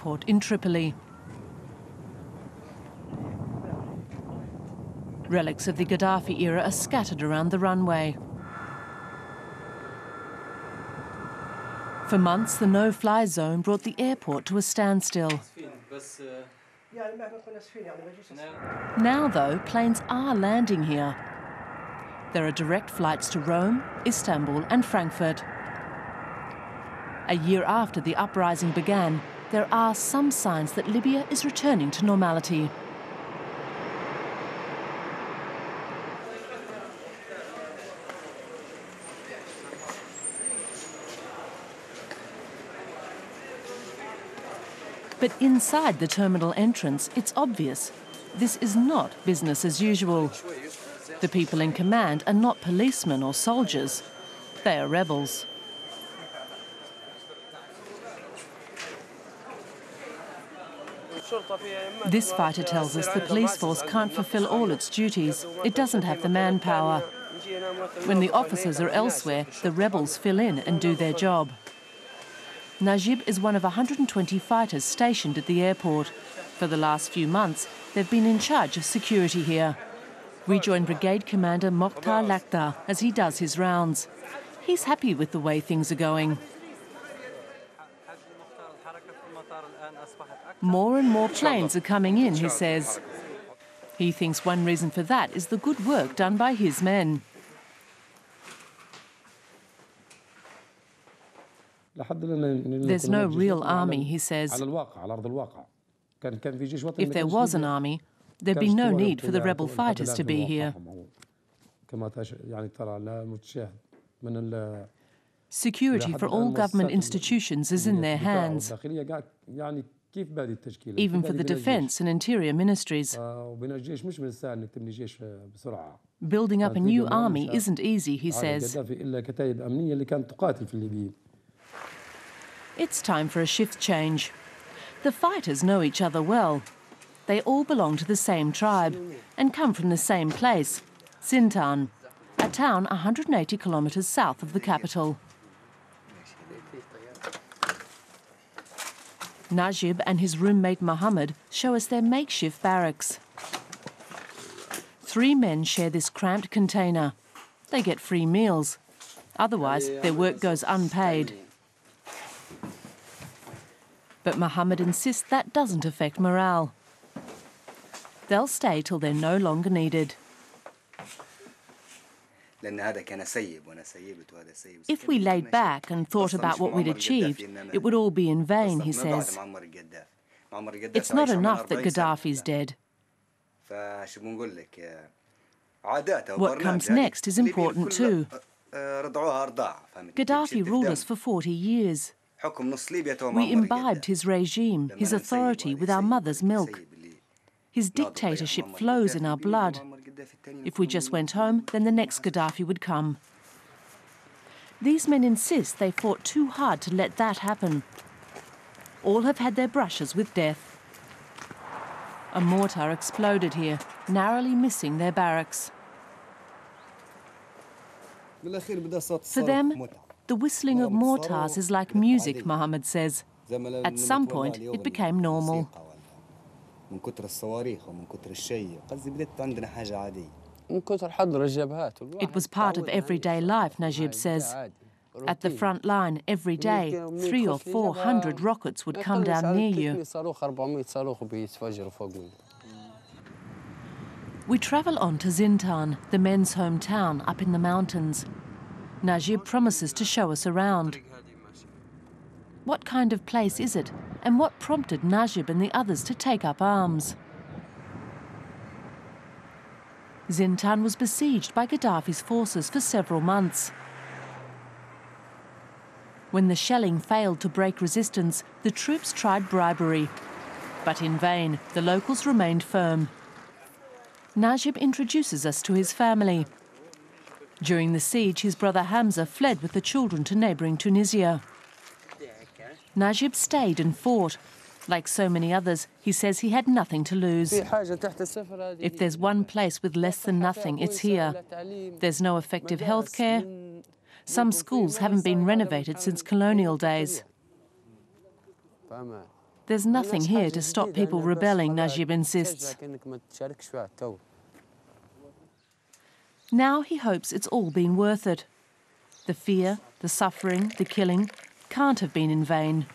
airport in Tripoli. Relics of the Gaddafi era are scattered around the runway. For months, the no-fly zone brought the airport to a standstill. Now, though, planes are landing here. There are direct flights to Rome, Istanbul and Frankfurt. A year after the uprising began, there are some signs that Libya is returning to normality. But inside the terminal entrance, it's obvious. This is not business as usual. The people in command are not policemen or soldiers. They are rebels. This fighter tells us the police force can't fulfill all its duties. It doesn't have the manpower. When the officers are elsewhere, the rebels fill in and do their job. Najib is one of 120 fighters stationed at the airport. For the last few months, they've been in charge of security here. We join Brigade Commander Mokhtar Lakhdar as he does his rounds. He's happy with the way things are going. More and more planes are coming in, he says. He thinks one reason for that is the good work done by his men. There's no real army, he says. If there was an army, there'd be no need for the rebel fighters to be here. Security for all government institutions is in their hands, even for the defence and interior ministries. Building up a new army isn't easy, he says. It's time for a shift change. The fighters know each other well. They all belong to the same tribe and come from the same place, Zintan, a town 180 kilometres south of the capital. Najib and his roommate Mohammed show us their makeshift barracks. 3 men share this cramped container. They get free meals. Otherwise, their work goes unpaid. But Mohammed insists that doesn't affect morale. They'll stay till they're no longer needed. If we laid back and thought about what we'd achieved, it would all be in vain, he says. It's not enough that Gaddafi's dead. What comes next is important too. Gaddafi ruled us for 40 years. We imbibed his regime, his authority with our mother's milk. His dictatorship flows in our blood. If we just went home, then the next Gaddafi would come. These men insist they fought too hard to let that happen. All have had their brushes with death. A mortar exploded here, narrowly missing their barracks. For them, the whistling of mortars is like music, Mohammed says. At some point, it became normal. It was part of everyday life, Najib says. At the front line, every day, 300 or 400 rockets would come down near you. We travel on to Zintan, the men's hometown up in the mountains. Najib promises to show us around. What kind of place is it, and what prompted Najib and the others to take up arms? Zintan was besieged by Gaddafi's forces for several months. When the shelling failed to break resistance, the troops tried bribery. But in vain, the locals remained firm. Najib introduces us to his family. During the siege, his brother Hamza fled with the children to neighbouring Tunisia. Najib stayed and fought. Like so many others, he says he had nothing to lose. If there's one place with less than nothing, it's here. There's no effective healthcare. Some schools haven't been renovated since colonial days. There's nothing here to stop people rebelling, Najib insists. Now he hopes it's all been worth it. The fear, the suffering, the killing can't have been in vain.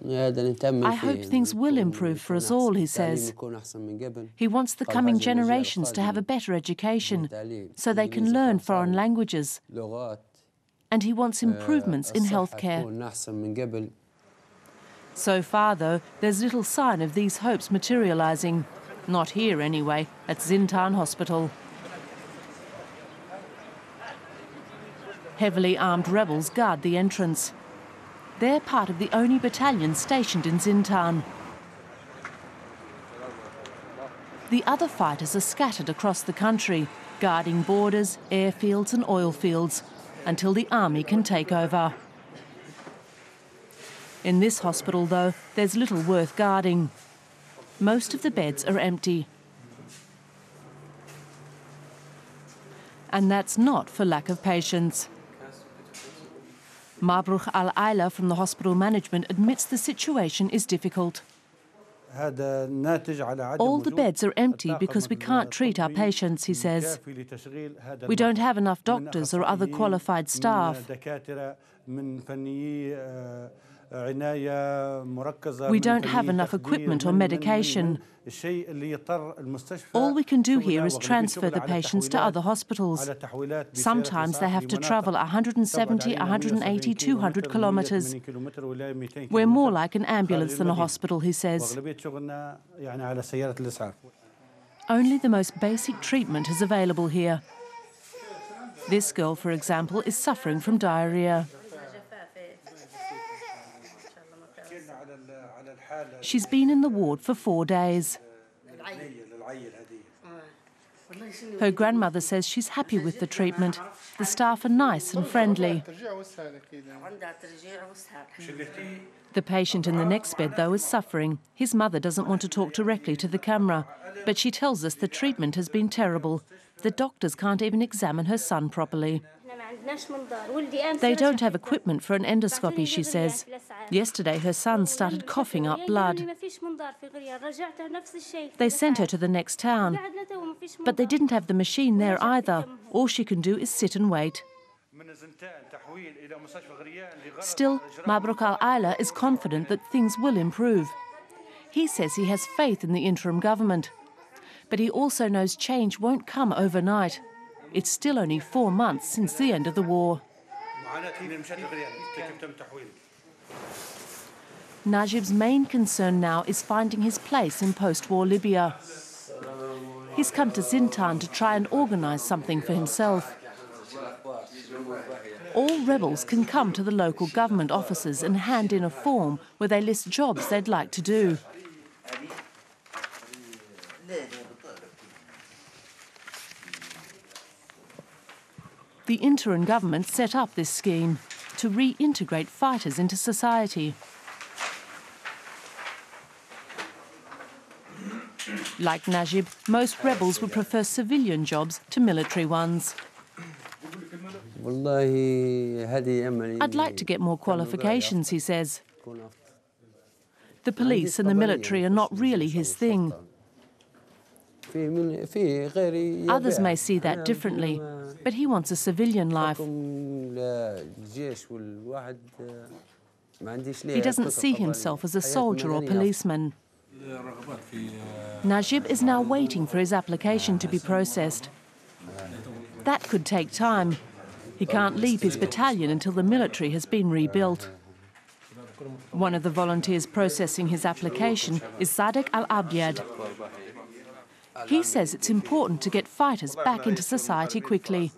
I hope things will improve for us all, he says. He wants the coming generations to have a better education so they can learn foreign languages. And he wants improvements in healthcare. So far, though, there's little sign of these hopes materialising. Not here, anyway, at Zintan hospital. Heavily armed rebels guard the entrance. They're part of the only battalion stationed in Zintan. The other fighters are scattered across the country, guarding borders, airfields and oil fields, until the army can take over. In this hospital, though, there's little worth guarding. Most of the beds are empty. And that's not for lack of patience. Mabrouk Al-Aila from the hospital management admits the situation is difficult. All the beds are empty because we can't treat our patients, he says. We don't have enough doctors or other qualified staff. We don't have enough equipment or medication. All we can do here is transfer the patients to other hospitals. Sometimes they have to travel 170, 180, 200 kilometres. We're more like an ambulance than a hospital, he says. Only the most basic treatment is available here. This girl, for example, is suffering from diarrhoea. She's been in the ward for 4 days. Her grandmother says she's happy with the treatment. The staff are nice and friendly. The patient in the next bed, though, is suffering. His mother doesn't want to talk directly to the camera, but she tells us the treatment has been terrible. The doctors can't even examine her son properly. They don't have equipment for an endoscopy, she says. Yesterday, her son started coughing up blood. They sent her to the next town, but they didn't have the machine there either. All she can do is sit and wait. Still, Mabrouk Al-Aila is confident that things will improve. He says he has faith in the interim government, but he also knows change won't come overnight. It's still only 4 months since the end of the war. Najib's main concern now is finding his place in post-war Libya. He's come to Zintan to try and organise something for himself. All rebels can come to the local government offices and hand in a form where they list jobs they'd like to do. The interim government set up this scheme to reintegrate fighters into society. Like Najib, most rebels would prefer civilian jobs to military ones. I'd like to get more qualifications, he says. The police and the military are not really his thing. Others may see that differently, but he wants a civilian life. He doesn't see himself as a soldier or policeman. Najib is now waiting for his application to be processed. That could take time. He can't leave his battalion until the military has been rebuilt. One of the volunteers processing his application is Sadek Al-Abyad. He says it's important to get fighters back into society quickly.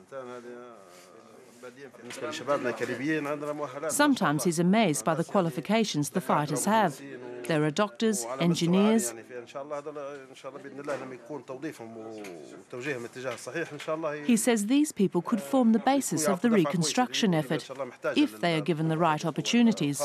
Sometimes he's amazed by the qualifications the fighters have. There are doctors, engineers. He says these people could form the basis of the reconstruction effort if they are given the right opportunities.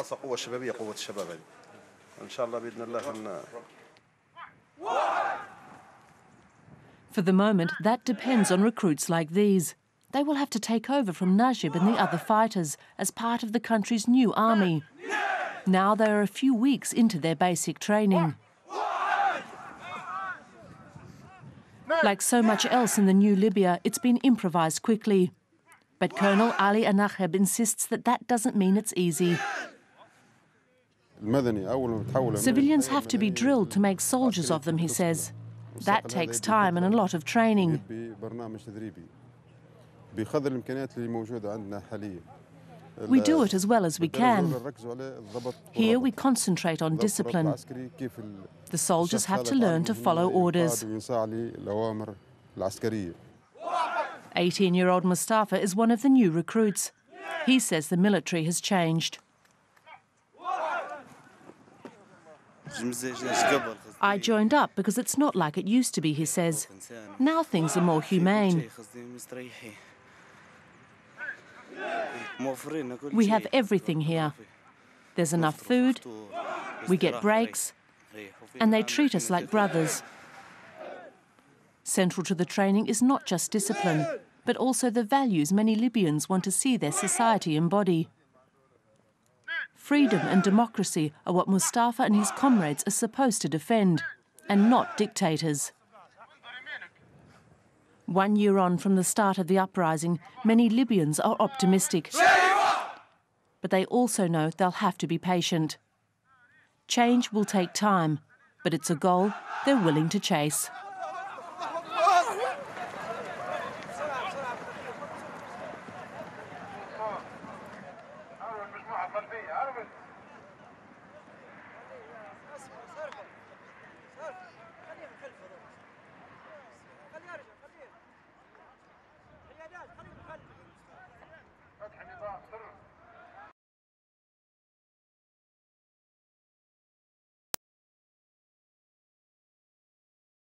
For the moment, that depends on recruits like these. They will have to take over from Najib and the other fighters as part of the country's new army. Now they are a few weeks into their basic training. Like so much else in the new Libya, it's been improvised quickly. But Colonel Ali Anaheb insists that that doesn't mean it's easy. Civilians have to be drilled to make soldiers of them, he says. That takes time and a lot of training. We do it as well as we can. Here we concentrate on discipline. The soldiers have to learn to follow orders. 18-year-old Mustafa is one of the new recruits. He says the military has changed. I joined up because it's not like it used to be, he says. Now things are more humane. We have everything here. There's enough food, we get breaks, and they treat us like brothers. Central to the training is not just discipline, but also the values many Libyans want to see their society embody. Freedom and democracy are what Mustafa and his comrades are supposed to defend, and not dictators. 1 year on from the start of the uprising, many Libyans are optimistic. But they also know they'll have to be patient. Change will take time, but it's a goal they're willing to chase.